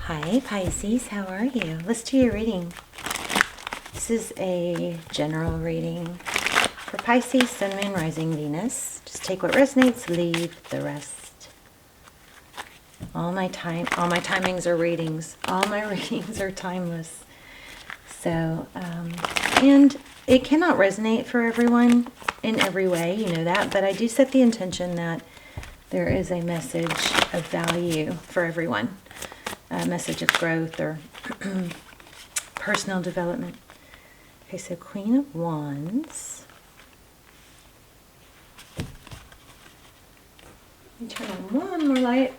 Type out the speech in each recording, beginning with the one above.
Hi Pisces, how are you? Let's do your reading. This is a general reading for Pisces, Sun, Moon, Rising, Venus. Just take what resonates, leave the rest. All my timings are readings. All my readings are timeless. So, and it cannot resonate for everyone in every way, you know that, but I do set the intention that there is a message of value for everyone. A message of growth or personal development. Okay, so Queen of Wands. Let me turn on one more light.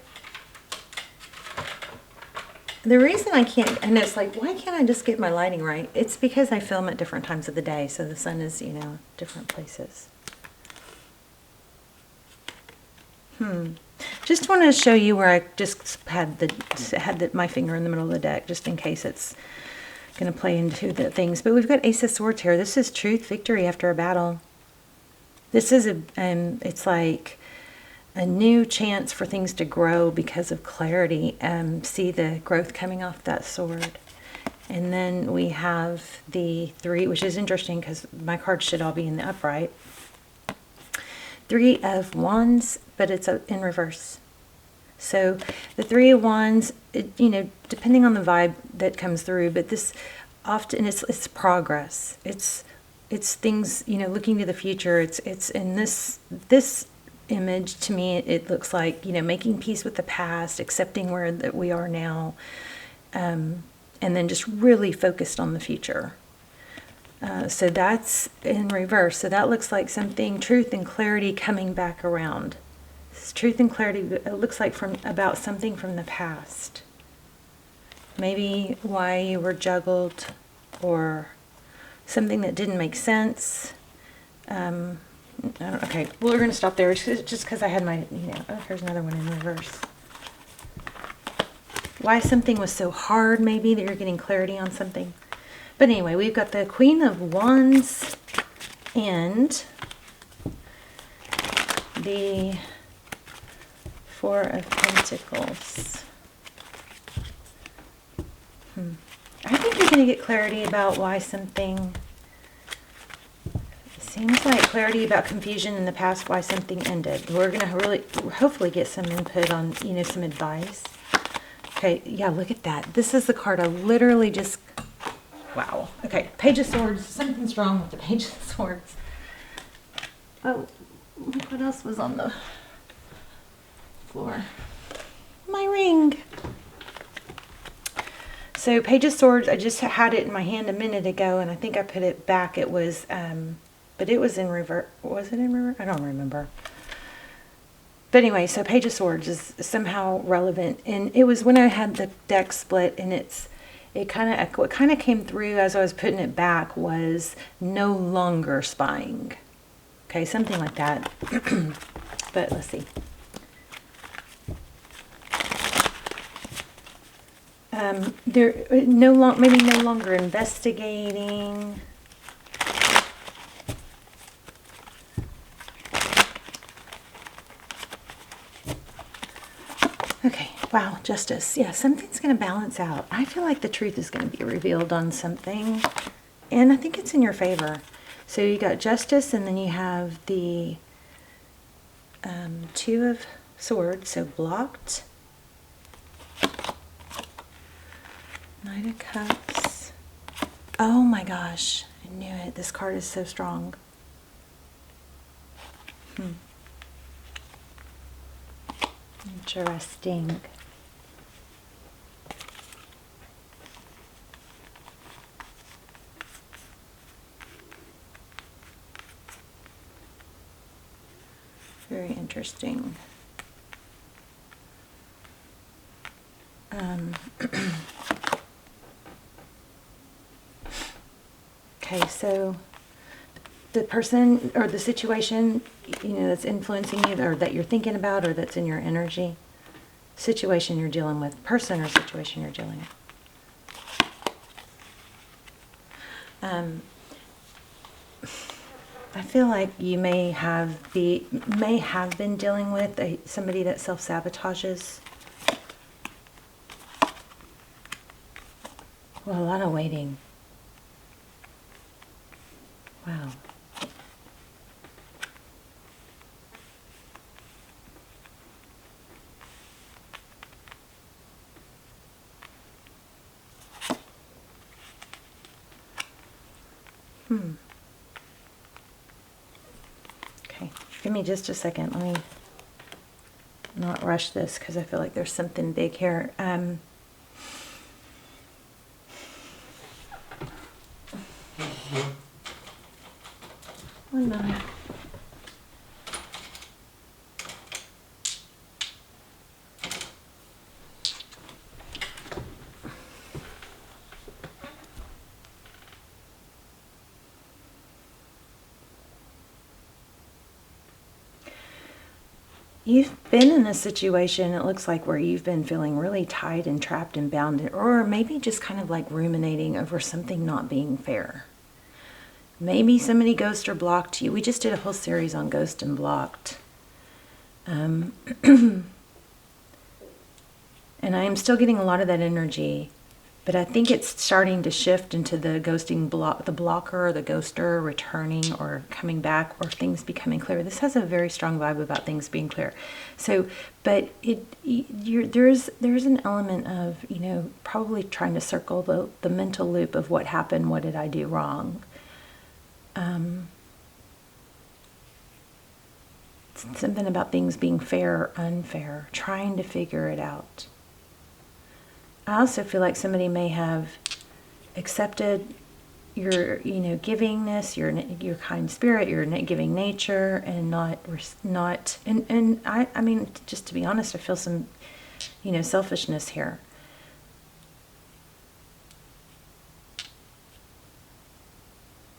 The reason I can't, and it's like, why can't I just get my lighting right? It's because I film at different times of the day, so the sun is, you know, different places. Just want to show you where I just had my finger in the middle of the deck, just in case it's going to play into the things. But we've got Ace of Swords here. This is truth, victory after a battle. This is it's like a new chance for things to grow because of clarity. See the growth coming off that sword. And then we have the 3, which is interesting because my cards should all be in the upright. 3 of Wands, but it's in reverse. So the 3 of Wands, you know, depending on the vibe that comes through, but this often it's progress. It's things, you know, looking to the future. It's in this image, to me, it looks like, you know, making peace with the past, accepting where that we are now, and then just really focused on the future. So that's in reverse. So that looks like something, truth and clarity coming back around. This truth and clarity, it looks like about something from the past. Maybe why you were juggled or something that didn't make sense. Okay, well, we're going to stop there just because I had my, you know, oh, here's another one in reverse. Why something was so hard, maybe, that you're getting clarity on something. But anyway, we've got the Queen of Wands and the 4 of Pentacles. I think you're going to get clarity about why something... It seems like clarity about confusion in the past, why something ended. We're going to really, hopefully get some input on, you know, some advice. Okay, yeah, look at that. This is the card I literally just... Wow. Okay, Page of Swords. Something's wrong with the Page of Swords. Oh, look what else was on the floor. My ring. So Page of Swords, I just had it in my hand a minute ago, and I think I put it back. It was, but it was in reverse. Was it in reverse? I don't remember. But anyway, so Page of Swords is somehow relevant, and it was when I had the deck split, and what kind of came through as I was putting it back was no longer spying. Okay, something like that. But let's see. Maybe no longer investigating. Okay, wow, justice. Yeah, something's going to balance out. I feel like the truth is going to be revealed on something, and I think it's in your favor. So you got justice, and then you have the 2 of Swords, so blocked. Knight of Cups. Oh my gosh, I knew it. This card is so strong. Interesting. Very interesting. Okay, so the person or the situation, you know, that's influencing you, or that you're thinking about, or that's in your energy, situation you're dealing with, person or situation you're dealing with. I feel like you may have been dealing with somebody that self-sabotages. Well, a lot of waiting. Wow. Okay, give me just a second. Let me not rush this because I feel like there's something big here. One moment. You've been in a situation, it looks like, where you've been feeling really tied and trapped and bound, or maybe just kind of like ruminating over something not being fair. Maybe somebody ghosted or blocked you. We just did a whole series on ghost and blocked. And I am still getting a lot of that energy, but I think it's starting to shift into the ghosting block, the blocker or the ghoster returning or coming back, or things becoming clear. This has a very strong vibe about things being clear. So, but there's an element of, you know, probably trying to circle the mental loop of what happened, what did I do wrong. Something about things being fair or unfair, trying to figure it out. I also feel like somebody may have accepted your, you know, givingness, your kind spirit, your giving nature, and not, and I mean, just to be honest, I feel some, you know, selfishness here.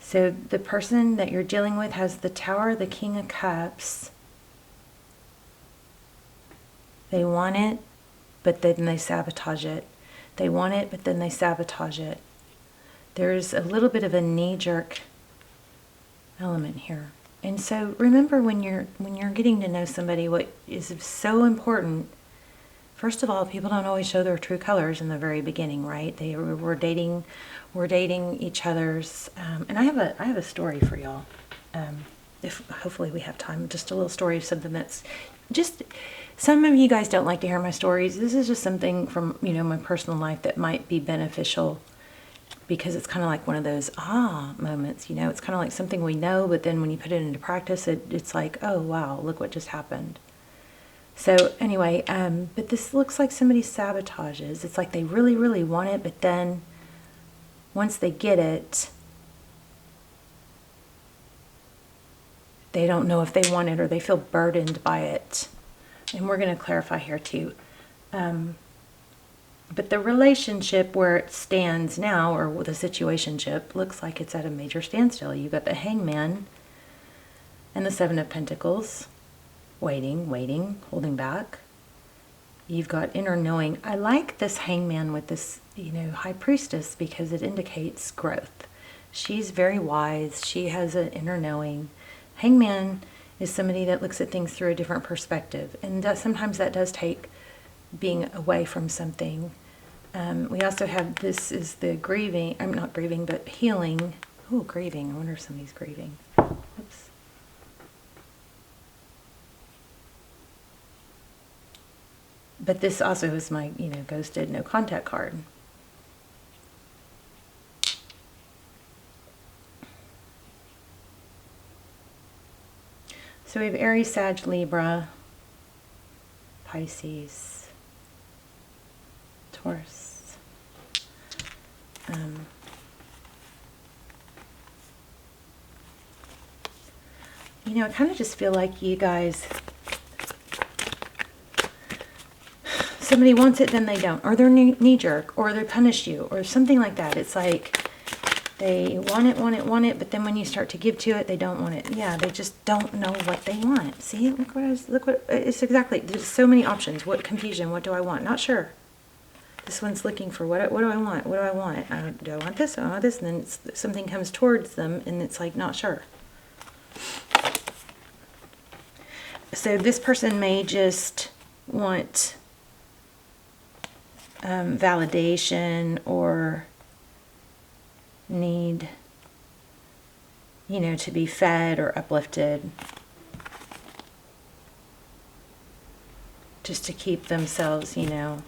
So the person that you're dealing with has the Tower, the King of Cups. They want it, but then they sabotage it. They want it, but then they sabotage it. There's a little bit of a knee-jerk element here. And so remember, when you're getting to know somebody, what is so important, first of all, people don't always show their true colors in the very beginning, right? We're dating each other's, and I have a story for y'all. If hopefully we have time, just a little story of something that's just, some of you guys don't like to hear my stories. This is just something from, you know, my personal life that might be beneficial, because it's kind of like one of those moments, you know. It's kind of like something we know, but then when you put it into practice, it's like, oh wow, look what just happened. So anyway, but this looks like somebody sabotages. It's like they really, really want it, but then once they get it, they don't know if they want it, or they feel burdened by it. And we're going to clarify here too. But the relationship where it stands now, or the situationship, looks like it's at a major standstill. You've got the Hangman and the Seven of Pentacles. Waiting, holding back. You've got inner knowing. I like this Hangman with this, you know, High Priestess, because it indicates growth. She's very wise. She has an inner knowing. Hangman is somebody that looks at things through a different perspective, and sometimes that does take being away from something. We also have, this is the grieving, I'm not grieving, but healing. Oh, grieving. I wonder if somebody's grieving. Oops. But this also is my, you know, ghosted, no contact card. So we have Aries, Sag, Libra, Pisces, Taurus. You know, I kind of just feel like you guys, somebody wants it, then they don't, or they're knee-jerk, or they punish you, or something like that. It's like they want it, but then when you start to give to it, they don't want it. Yeah, they just don't know what they want. See, look what it's exactly. There's so many options. What confusion? What do I want? Not sure. This one's looking for what do I want? What do I want? Do I want this? I want this. And then something comes towards them, and it's like not sure. So this person may just want validation, or need, you know, to be fed or uplifted, just to keep themselves, you know,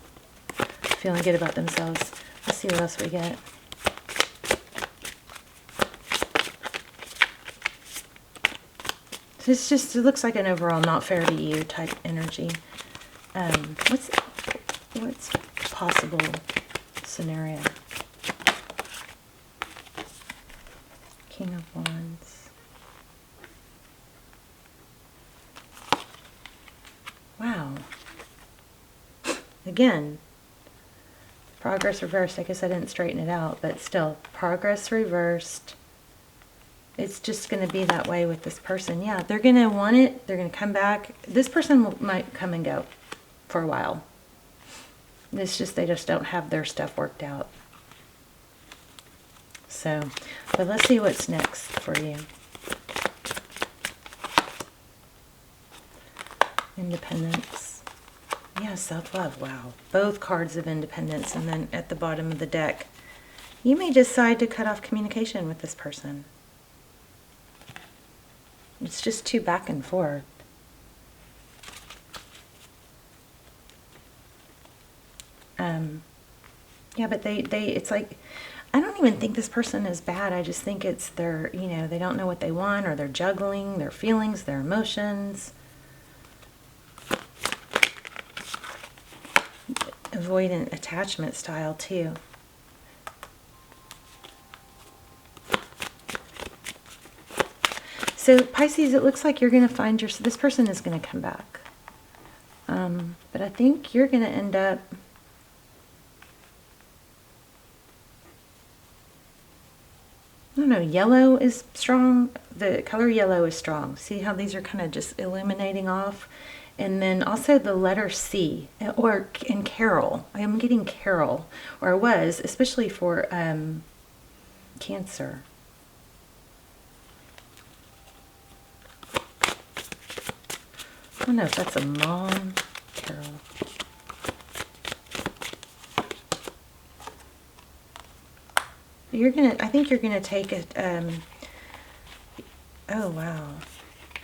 feeling good about themselves. Let's see what else we get. So it's just, it looks like an overall not fair to you type energy. What's possible scenario? King of Wands. Wow. Again, progress reversed. I guess I didn't straighten it out, but still, progress reversed. It's just going to be that way with this person. Yeah, they're going to want it. They're going to come back. This person might come and go for a while. It's just, they just don't have their stuff worked out. So, but let's see what's next for you. Independence. Yeah, self-love. Wow. Both cards of independence. And then at the bottom of the deck, you may decide to cut off communication with this person. It's just too back and forth. Yeah, but it's like, I don't even think this person is bad. I just think it's their, you know, they don't know what they want, or they're juggling their feelings, their emotions. Avoidant attachment style too. So Pisces, it looks like you're going to find this person is going to come back. But I think you're going to end up, I don't know, yellow is strong. The color yellow is strong. See how these are kind of just illuminating off? And then also the letter C, or in Carol. I am getting Carol, or was, especially for Cancer. I don't know if that's a mom, Carol. I think you're gonna take it, oh wow.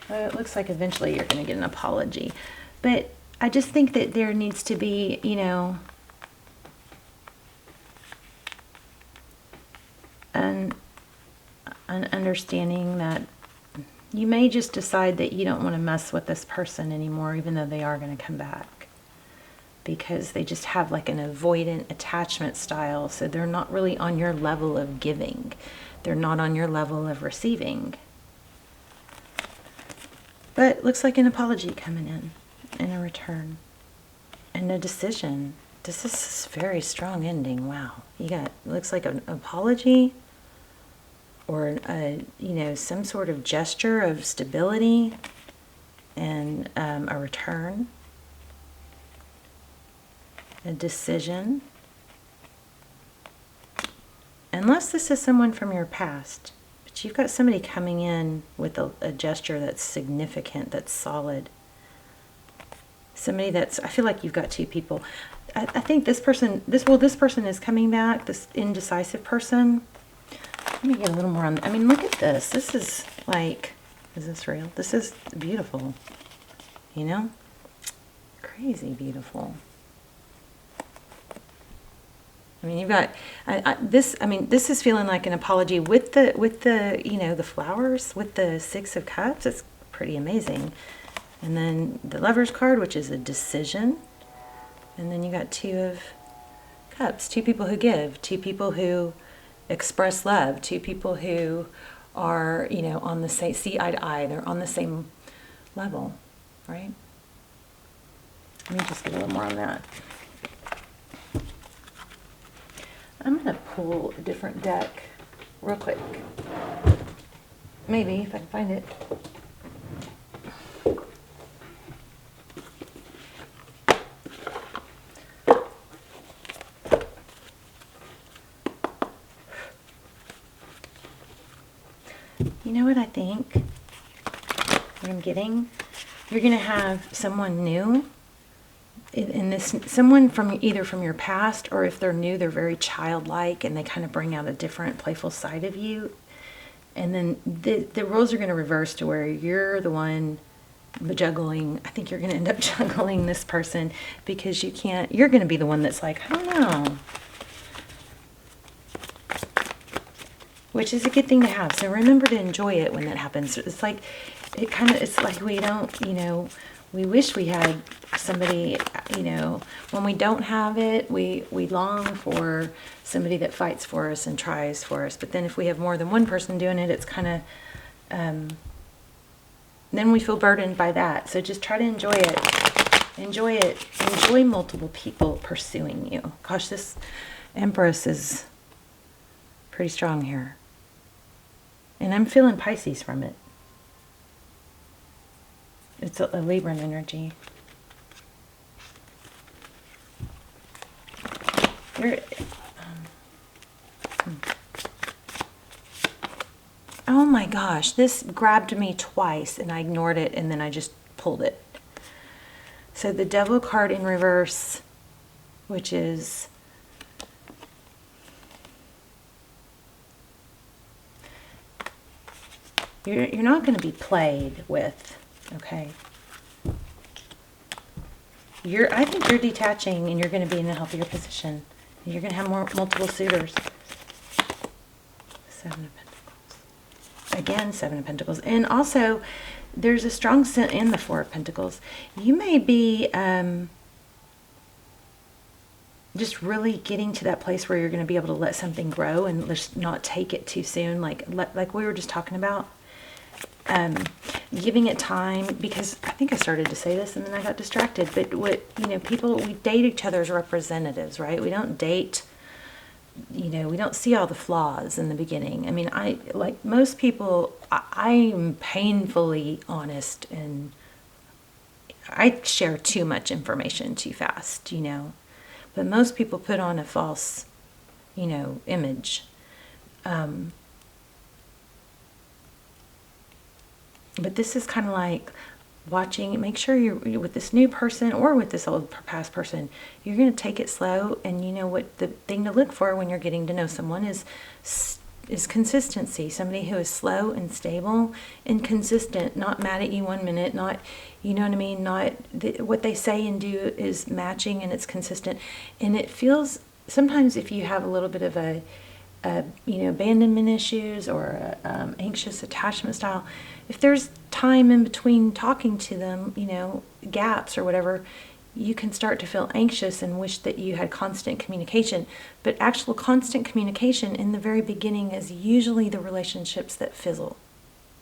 It looks like eventually you're gonna get an apology. But I just think that there needs to be, you know, an understanding that you may just decide that you don't want to mess with this person anymore, even though they are going to come back. Because they just have like an avoidant attachment style, so they're not really on your level of giving. They're not on your level of receiving. But it looks like an apology coming in, and a return, and a decision. This is a very strong ending. Wow. You got, it looks like an apology, or you know, some sort of gesture of stability, and a return, a decision. Unless this is someone from your past, but you've got somebody coming in with a gesture that's significant, that's solid. Somebody that's, I feel like you've got two people. I think this person, this person is coming back, this indecisive person. Let me get a little more on, I mean, look at this. This is like, is this real? This is beautiful, you know? Crazy beautiful. I mean, you've got, this, I mean, this is feeling like an apology with the, you know, the flowers, with the Six of Cups. It's pretty amazing. And then the Lover's card, which is a decision. And then you got Two of Cups, two people who give, two people who express love, two people who are, you know, on the same, see eye to eye, they're on the same level, right? Let me just get a little more on that. I'm going to pull a different deck real quick. Maybe, if I can find it. You know what I think? What I'm getting? You're going to have someone new. in this, someone from either from your past, or if they're new, they're very childlike and they kind of bring out a different playful side of you. And then the roles are going to reverse to where you're the one juggling. I think you're going to end up juggling this person because you're going to be the one that's like, I don't know. Which is a good thing to have. So remember to enjoy it when that happens. It's like, it's like we don't, we wish we had somebody, when we don't have it, we long for somebody that fights for us and tries for us. But then if we have more than one person doing it, it's kind of, then we feel burdened by that. So just try to enjoy it. Enjoy it. Enjoy multiple people pursuing you. Gosh, this Empress is pretty strong here. And I'm feeling Pisces from it. It's a Libran energy. Oh my gosh, this grabbed me twice and I ignored it and then I just pulled it. So the Devil card in reverse, which is you're not going to be played with, okay? I think you're detaching and you're going to be in a healthier position. You're going to have multiple suitors. Seven of Pentacles. Again, Seven of Pentacles. And also, there's a strong scent in the Four of Pentacles. You may be just really getting to that place where you're going to be able to let something grow and just not take it too soon, like we were just talking about. Giving it time, because I think I started to say this and then I got distracted, but we date each other as representatives, right? We don't date, we don't see all the flaws in the beginning. I mean, like most people, I am painfully honest and I share too much information too fast, but most people put on a false, image. But this is kind of like watching, make sure you're with this new person or with this old past person, you're going to take it slow. And what the thing to look for when you're getting to know someone is consistency. Somebody who is slow and stable and consistent, not mad at you one minute, not, not what they say and do is matching and it's consistent. And it feels, sometimes if you have a little bit of abandonment issues or anxious attachment style, if there's time in between talking to them, gaps or whatever, you can start to feel anxious and wish that you had constant communication. But actual constant communication in the very beginning is usually the relationships that fizzle.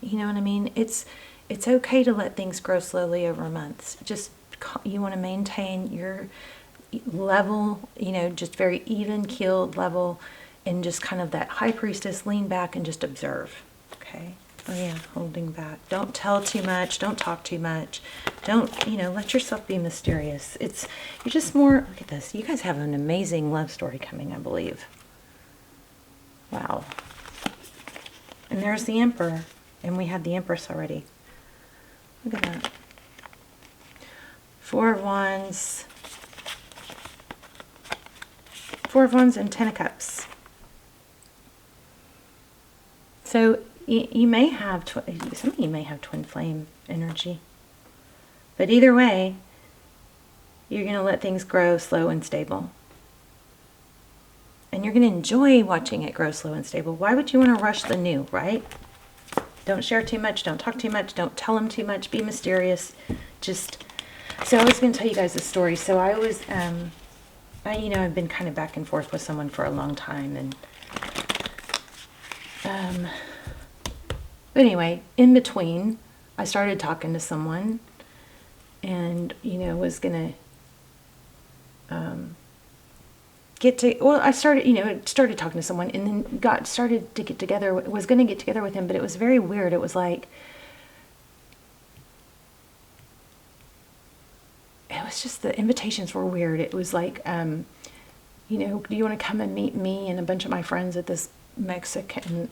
You know what I mean? It's okay to let things grow slowly over months. Just, you want to maintain your level, just very even-keeled level, and just kind of that high priestess, lean back and just observe, okay? Oh yeah, holding back. Don't tell too much. Don't talk too much. Don't, let yourself be mysterious. You're just more, look at this. You guys have an amazing love story coming, I believe. Wow. And there's the Emperor. And we had the Empress already. Look at that. Four of Wands. Four of Wands and Ten of Cups. So you may have, some of you may have twin flame energy. But either way, you're going to let things grow slow and stable. And you're going to enjoy watching it grow slow and stable. Why would you want to rush the new, right? Don't share too much. Don't talk too much. Don't tell them too much. Be mysterious. So I was going to tell you guys a story. So I was, I've been kind of back and forth with someone for a long time. And but anyway, in between, I started talking to someone and, was going to I started talking to someone and then started to get together, was going to get together with him, but it was very weird. It was like, it was just, the invitations were weird. It was like, do you want to come and meet me and a bunch of my friends at this Mexican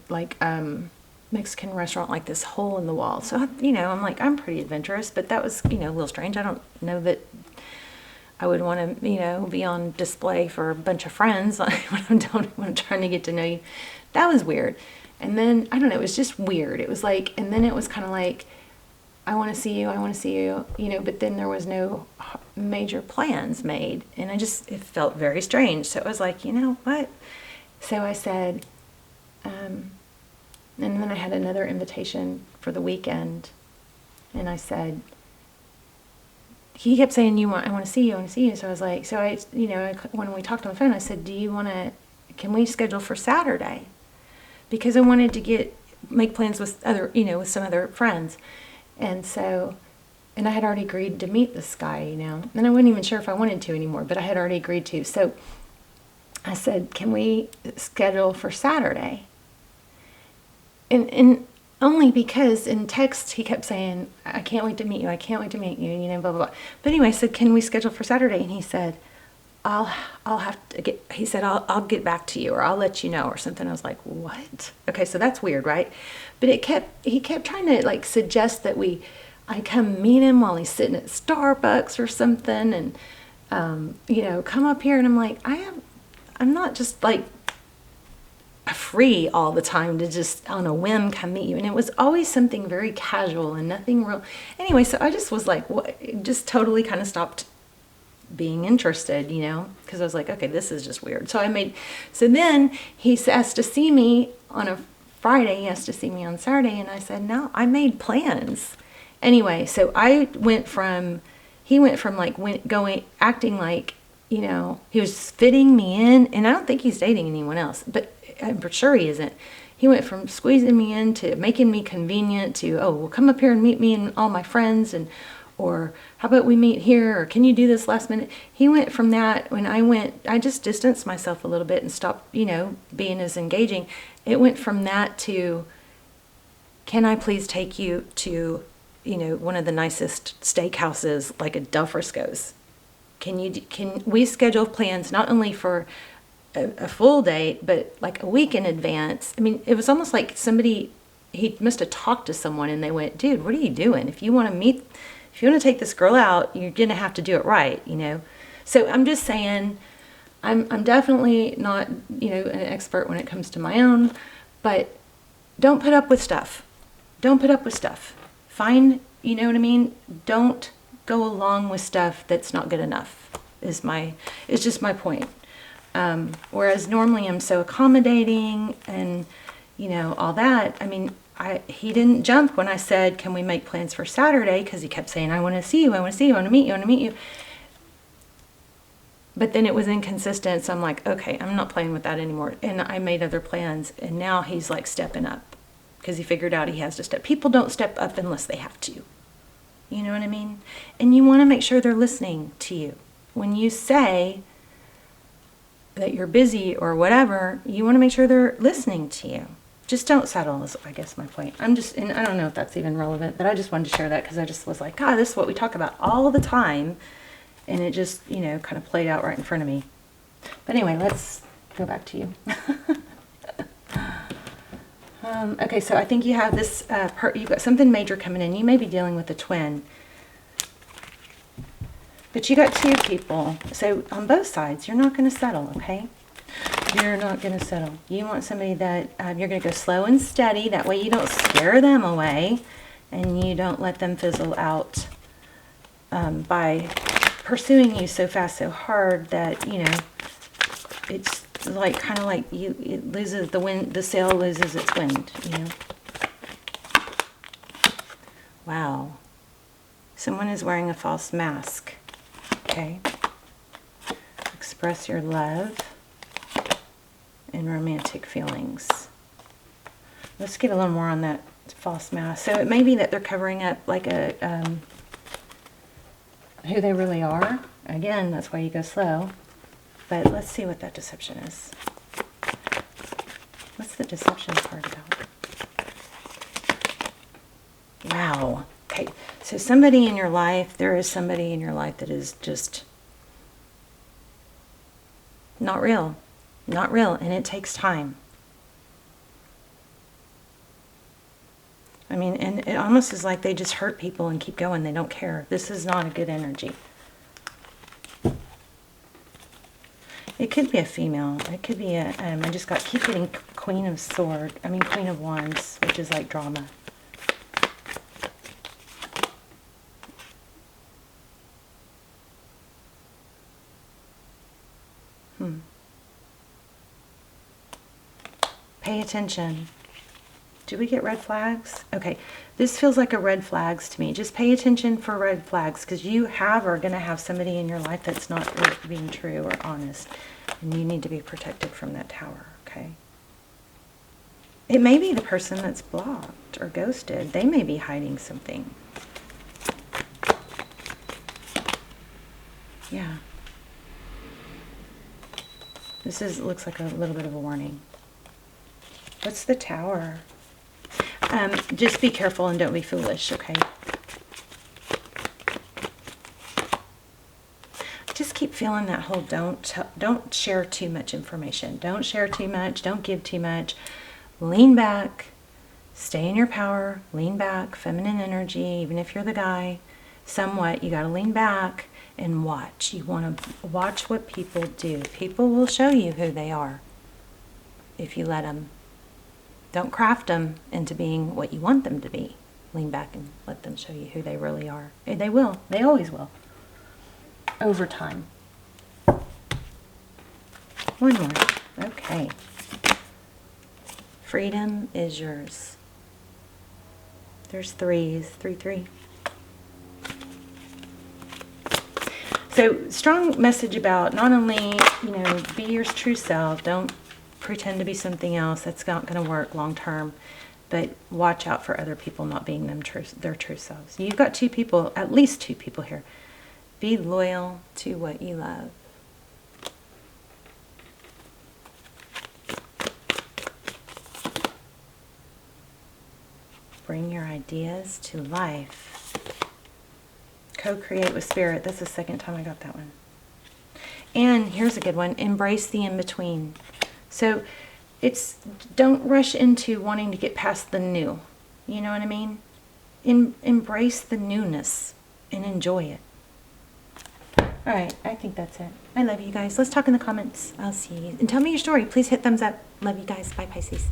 restaurant, like this hole in the wall. So, I'm like, I'm pretty adventurous, but that was, a little strange. I don't know that I would want to, you know, be on display for a bunch of friends when I'm trying to get to know you. That was weird. And then, I don't know, it was just weird. It was like, and then it was kind of like, I want to see you, you know, but then there was no major plans made. And it felt very strange. So it was like, you know what? So I said, and then I had another invitation for the weekend. And I said, he kept saying, I want to see you. So I was like, you know, when we talked on the phone, I said, can we schedule for Saturday? Because I wanted to make plans with with some other friends. And so, and I had already agreed to meet this guy, you know, and I wasn't even sure if I wanted to anymore, but I had already agreed to. So I said, can we schedule for Saturday? And only because in text he kept saying, I can't wait to meet you, you know, blah, blah, blah. But anyway, I said, can we schedule for Saturday? And he said, I'll get back to you, or I'll let you know, or something. I was like, what? Okay, so that's weird, right? But he kept trying to like suggest that I come meet him while he's sitting at Starbucks or something, and you know, come up here. And I'm like, I'm not just like free all the time to just on a whim come meet you. And it was always something very casual and nothing real. Anyway, so I just was like, what? Just totally kind of stopped being interested, you know, because I was like, okay, this is just weird. So then he asked to see me on a Friday, he asked to see me on Saturday, and I said, no, I made plans. Anyway, so he went from like acting like, you know, he was fitting me in, and I don't think he's dating anyone else, but I'm sure he isn't. He went from squeezing me in to making me convenient to, oh, well, come up here and meet me and all my friends, or how about we meet here, or can you do this last minute? He went from that. When I just distanced myself a little bit and stopped, you know, being as engaging. It went from that to, can I please take you to, you know, one of the nicest steakhouses, like a Del Frisco's? Can we schedule plans not only for a full date, but like a week in advance? I mean, it was almost like he must have talked to someone and they went, dude, what are you doing? If you want to take this girl out, you're going to have to do it right, you know? So I'm just saying, I'm definitely not, you know, an expert when it comes to my own, but don't put up with stuff. Don't put up with stuff. Find, you know what I mean? Don't go along with stuff that's not good enough is just my point. Whereas normally I'm so accommodating and, you know, all that. I mean, he didn't jump when I said, can we make plans for Saturday? Because he kept saying, I want to see you, I want to see you, I want to meet you, I want to meet you. But then it was inconsistent, so I'm like, okay, I'm not playing with that anymore. And I made other plans, and now he's like stepping up because he figured out he has to step. People don't step up unless they have to. You know what I mean? And you want to make sure they're listening to you. When you say that you're busy or whatever, you want to make sure they're listening to you. Just don't settle is, I guess, my point. And I don't know if that's even relevant, but I just wanted to share that because I just was like, God, this is what we talk about all the time. And it just, you know, kind of played out right in front of me. But anyway, let's go back to you. Okay, so I think you have this, you've got something major coming in. You may be dealing with a twin. But you got two people. So on both sides, you're not going to settle, okay? You're not going to settle. You want somebody that you're going to go slow and steady. That way you don't scare them away. And you don't let them fizzle out by pursuing you so fast, so hard that, you know, it's like kind of like it loses the wind, the sail loses its wind, you know. Wow. Someone is wearing a false mask. Okay. Express your love and romantic feelings. Let's get a little more on that false mask. So it may be that they're covering up like who they really are. Again, that's why you go slow. But let's see what that deception is. What's the deception part about? Wow. Okay, so somebody in your life, there is somebody in your life that is just not real. Not real, and it takes time. I mean, and it almost is like they just hurt people and keep going. They don't care. This is not a good energy. It could be a female. It could be a, I just keep getting Queen of Wands, which is like drama. Pay attention. Do we get red flags? Okay, this feels like a red flags to me. Just pay attention for red flags, because you are going to have somebody in your life that's not being true or honest. And you need to be protected from that Tower, okay? It may be the person that's blocked or ghosted. They may be hiding something. Yeah. This looks like a little bit of a warning. What's the Tower? Just be careful and don't be foolish, okay? Just keep feeling that whole don't share too much information. Don't share too much. Don't give too much. Lean back. Stay in your power. Lean back. Feminine energy, even if you're the guy. Somewhat, you got to lean back and watch. You want to watch what people do. People will show you who they are if you let them. Don't craft them into being what you want them to be. Lean back and let them show you who they really are. They will. They always will. Over time. One more. Okay. Freedom is yours. There's threes. 3, 3. So, strong message about not only, be your true self. Don't pretend to be something else. That's not going to work long term. But watch out for other people not being their true selves. You've got two people, at least two people here. Be loyal to what you love. Bring your ideas to life. Co-create with spirit. That's the second time I got that one. And here's a good one. Embrace the in-between. So don't rush into wanting to get past the new. You know what I mean? Embrace the newness and enjoy it. All right, I think that's it. I love you guys. Let's talk in the comments. I'll see you. And tell me your story. Please hit thumbs up. Love you guys. Bye, Pisces.